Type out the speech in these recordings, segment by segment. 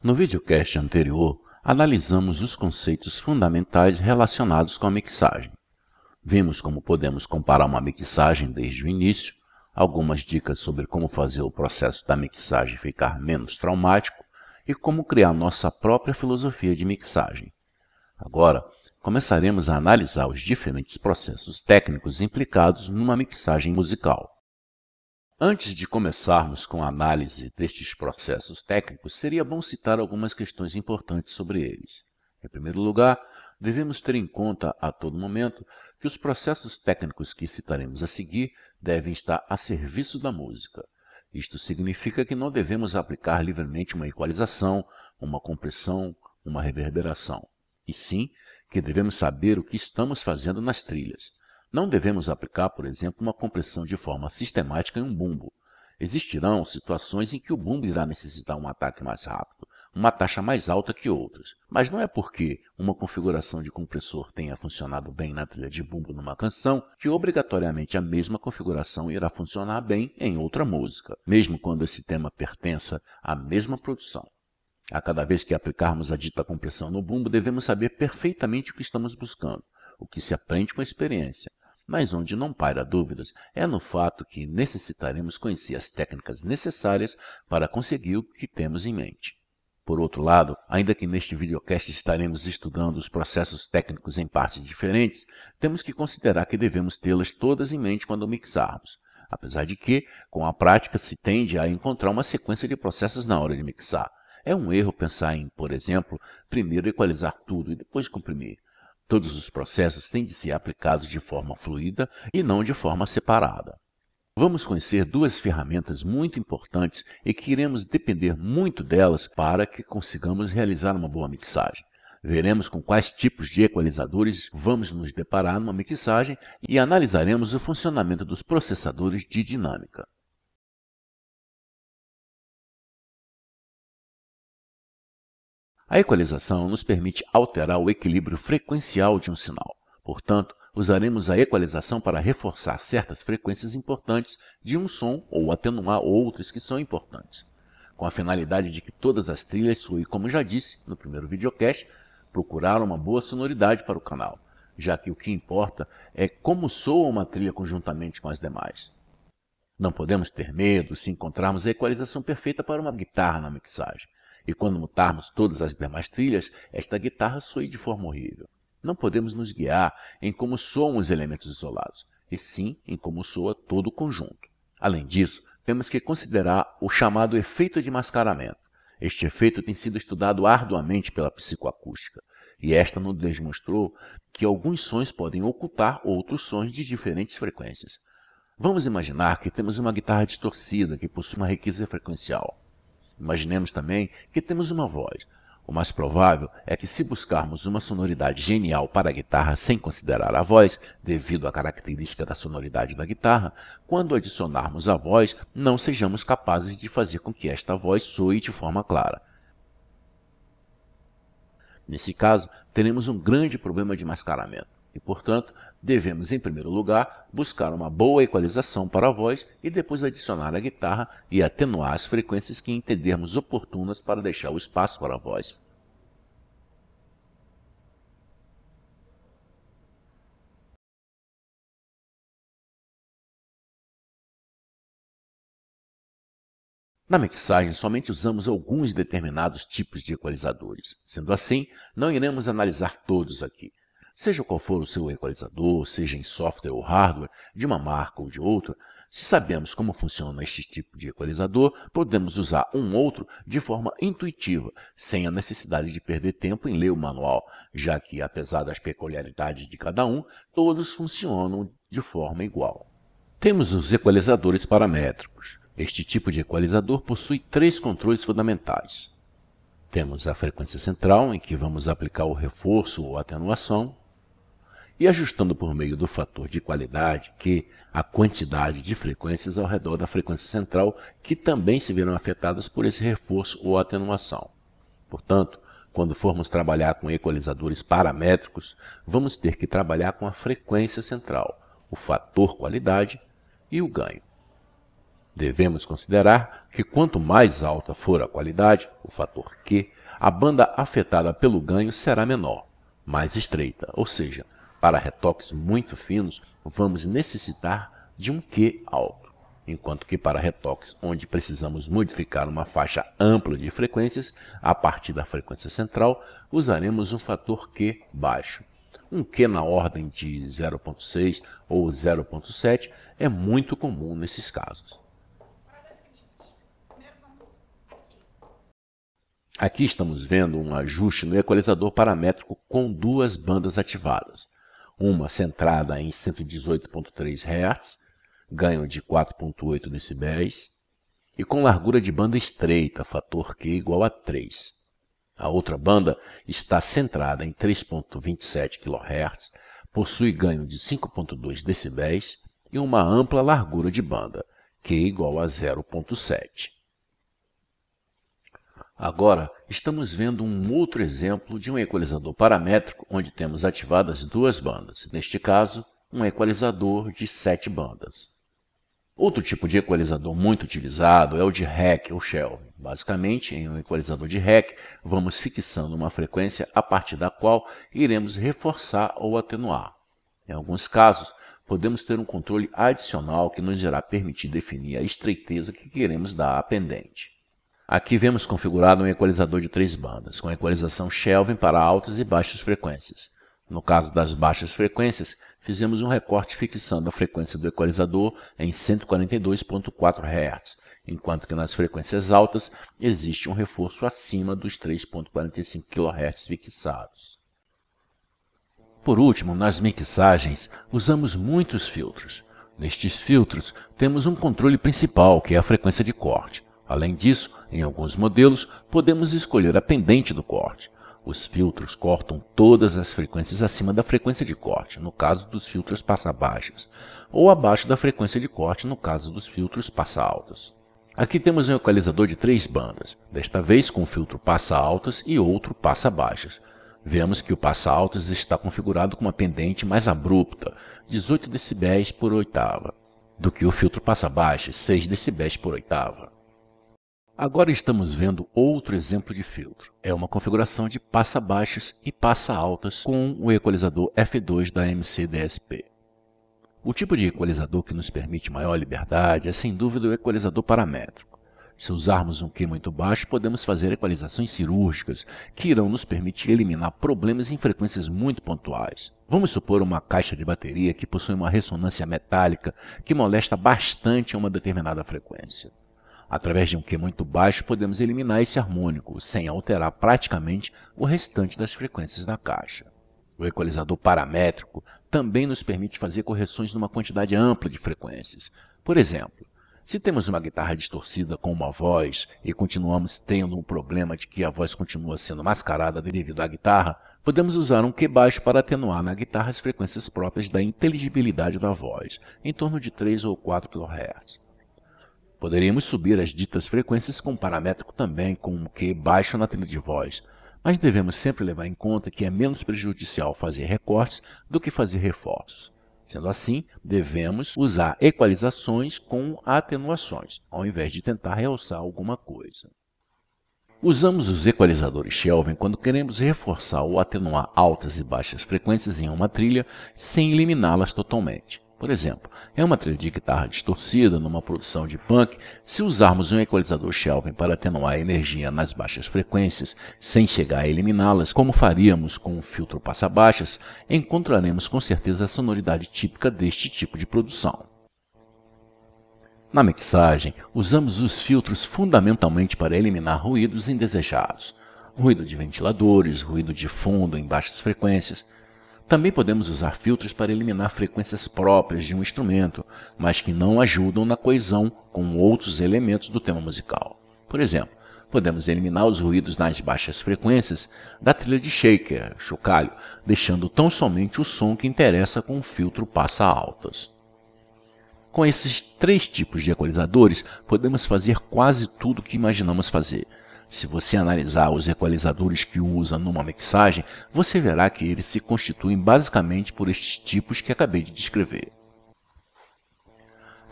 No videocast anterior, analisamos os conceitos fundamentais relacionados com a mixagem. Vimos como podemos comparar uma mixagem desde o início, algumas dicas sobre como fazer o processo da mixagem ficar menos traumático e como criar nossa própria filosofia de mixagem. Agora, começaremos a analisar os diferentes processos técnicos implicados numa mixagem musical. Antes de começarmos com a análise destes processos técnicos, seria bom citar algumas questões importantes sobre eles. Em primeiro lugar, devemos ter em conta a todo momento que os processos técnicos que citaremos a seguir devem estar a serviço da música. Isto significa que não devemos aplicar livremente uma equalização, uma compressão, uma reverberação. E sim, que devemos saber o que estamos fazendo nas trilhas. Não devemos aplicar, por exemplo, uma compressão de forma sistemática em um bumbo. Existirão situações em que o bumbo irá necessitar um ataque mais rápido, uma taxa mais alta que outras. Mas não é porque uma configuração de compressor tenha funcionado bem na trilha de bumbo numa canção que obrigatoriamente a mesma configuração irá funcionar bem em outra música, mesmo quando esse tema pertença à mesma produção. A cada vez que aplicarmos a dita compressão no bumbo, devemos saber perfeitamente o que estamos buscando, o que se aprende com a experiência. Mas onde não paira dúvidas é no fato que necessitaremos conhecer as técnicas necessárias para conseguir o que temos em mente. Por outro lado, ainda que neste videocast estaremos estudando os processos técnicos em partes diferentes, temos que considerar que devemos tê-las todas em mente quando mixarmos. Apesar de que, com a prática, se tende a encontrar uma sequência de processos na hora de mixar. É um erro pensar em, por exemplo, primeiro equalizar tudo e depois comprimir. Todos os processos têm de ser aplicados de forma fluida e não de forma separada. Vamos conhecer duas ferramentas muito importantes e que iremos depender muito delas para que consigamos realizar uma boa mixagem. Veremos com quais tipos de equalizadores vamos nos deparar numa mixagem e analisaremos o funcionamento dos processadores de dinâmica. A equalização nos permite alterar o equilíbrio frequencial de um sinal. Portanto, usaremos a equalização para reforçar certas frequências importantes de um som ou atenuar outras que são importantes. Com a finalidade de que todas as trilhas soem, como já disse no primeiro videocast, procurar uma boa sonoridade para o canal, já que o que importa é como soa uma trilha conjuntamente com as demais. Não podemos ter medo se encontrarmos a equalização perfeita para uma guitarra na mixagem. E quando mutarmos todas as demais trilhas, esta guitarra soe de forma horrível. Não podemos nos guiar em como soam os elementos isolados, e sim em como soa todo o conjunto. Além disso, temos que considerar o chamado efeito de mascaramento. Este efeito tem sido estudado arduamente pela psicoacústica, e esta nos demonstrou que alguns sons podem ocultar outros sons de diferentes frequências. Vamos imaginar que temos uma guitarra distorcida que possui uma riqueza frequencial. Imaginemos também que temos uma voz. O mais provável é que, se buscarmos uma sonoridade genial para a guitarra sem considerar a voz, devido à característica da sonoridade da guitarra, quando adicionarmos a voz, não sejamos capazes de fazer com que esta voz soe de forma clara. Nesse caso, teremos um grande problema de mascaramento e, portanto, devemos, em primeiro lugar, buscar uma boa equalização para a voz e depois adicionar a guitarra e atenuar as frequências que entendermos oportunas para deixar o espaço para a voz. Na mixagem, somente usamos alguns determinados tipos de equalizadores. Sendo assim, não iremos analisar todos aqui. Seja qual for o seu equalizador, seja em software ou hardware, de uma marca ou de outra, se sabemos como funciona este tipo de equalizador, podemos usar um outro de forma intuitiva, sem a necessidade de perder tempo em ler o manual, já que, apesar das peculiaridades de cada um, todos funcionam de forma igual. Temos os equalizadores paramétricos. Este tipo de equalizador possui três controles fundamentais. Temos a frequência central, em que vamos aplicar o reforço ou atenuação, e ajustando por meio do fator de qualidade, que a quantidade de frequências ao redor da frequência central, que também se verão afetadas por esse reforço ou atenuação. Portanto, quando formos trabalhar com equalizadores paramétricos, vamos ter que trabalhar com a frequência central, o fator qualidade e o ganho. Devemos considerar que quanto mais alta for a qualidade, o fator Q, a banda afetada pelo ganho será menor, mais estreita, ou seja, para retoques muito finos, vamos necessitar de um Q alto, enquanto que para retoques onde precisamos modificar uma faixa ampla de frequências, a partir da frequência central, usaremos um fator Q baixo. Um Q na ordem de 0,6 ou 0,7 é muito comum nesses casos. Aqui estamos vendo um ajuste no equalizador paramétrico com duas bandas ativadas. Uma centrada em 118.3 Hz, ganho de 4.8 dB, e com largura de banda estreita, fator Q igual a 3. A outra banda está centrada em 3.27 kHz, possui ganho de 5.2 dB e uma ampla largura de banda, Q igual a 0.7. Agora, estamos vendo um outro exemplo de um equalizador paramétrico onde temos ativadas duas bandas, neste caso, um equalizador de 7 bandas. Outro tipo de equalizador muito utilizado é o de REC ou Kelvin. Basicamente, em um equalizador de REC, vamos fixando uma frequência a partir da qual iremos reforçar ou atenuar. Em alguns casos, podemos ter um controle adicional que nos irá permitir definir a estreiteza que queremos dar à pendente. Aqui vemos configurado um equalizador de 3 bandas, com equalização Kelvin para altas e baixas frequências. No caso das baixas frequências, fizemos um recorte fixando a frequência do equalizador em 142.4 Hz, enquanto que nas frequências altas existe um reforço acima dos 3.45 kHz fixados. Por último, nas mixagens, usamos muitos filtros. Nestes filtros, temos um controle principal, que é a frequência de corte. Além disso, em alguns modelos, podemos escolher a pendente do corte. Os filtros cortam todas as frequências acima da frequência de corte, no caso dos filtros passa-baixas, ou abaixo da frequência de corte, no caso dos filtros passa-altas. Aqui temos um equalizador de 3 bandas, desta vez com o filtro passa-altas e outro passa-baixas. Vemos que o passa-altas está configurado com uma pendente mais abrupta, 18 dB por oitava, do que o filtro passa-baixas, 6 dB por oitava. Agora estamos vendo outro exemplo de filtro. É uma configuração de passa-baixas e passa-altas com o equalizador F2 da MC-DSP. O tipo de equalizador que nos permite maior liberdade é sem dúvida o equalizador paramétrico. Se usarmos um Q muito baixo, podemos fazer equalizações cirúrgicas que irão nos permitir eliminar problemas em frequências muito pontuais. Vamos supor uma caixa de bateria que possui uma ressonância metálica que molesta bastante a uma determinada frequência. Através de um Q muito baixo, podemos eliminar esse harmônico, sem alterar praticamente o restante das frequências da caixa. O equalizador paramétrico também nos permite fazer correções numa quantidade ampla de frequências. Por exemplo, se temos uma guitarra distorcida com uma voz e continuamos tendo um problema de que a voz continua sendo mascarada devido à guitarra, podemos usar um Q baixo para atenuar na guitarra as frequências próprias da inteligibilidade da voz, em torno de 3 ou 4 kHz. Poderíamos subir as ditas frequências com paramétrico também com um Q baixo na trilha de voz, mas devemos sempre levar em conta que é menos prejudicial fazer recortes do que fazer reforços. Sendo assim, devemos usar equalizações com atenuações, ao invés de tentar realçar alguma coisa. Usamos os equalizadores Kelvin quando queremos reforçar ou atenuar altas e baixas frequências em uma trilha sem eliminá-las totalmente. Por exemplo, em uma trilha de guitarra distorcida, numa produção de punk, se usarmos um equalizador Kelvin para atenuar a energia nas baixas frequências, sem chegar a eliminá-las, como faríamos com um filtro passa-baixas, encontraremos com certeza a sonoridade típica deste tipo de produção. Na mixagem, usamos os filtros fundamentalmente para eliminar ruídos indesejados, ruído de ventiladores, ruído de fundo em baixas frequências. Também podemos usar filtros para eliminar frequências próprias de um instrumento, mas que não ajudam na coesão com outros elementos do tema musical. Por exemplo, podemos eliminar os ruídos nas baixas frequências da trilha de shaker, chocalho, deixando tão somente o som que interessa com o filtro passa-altas. Com esses 3 tipos de equalizadores, podemos fazer quase tudo o que imaginamos fazer. Se você analisar os equalizadores que usa numa mixagem, você verá que eles se constituem basicamente por estes tipos que acabei de descrever.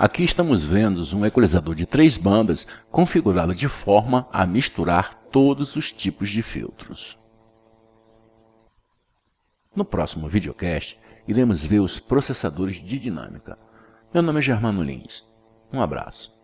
Aqui estamos vendo um equalizador de 3 bandas configurado de forma a misturar todos os tipos de filtros. No próximo videocast, iremos ver os processadores de dinâmica. Meu nome é Germano Lins. Um abraço.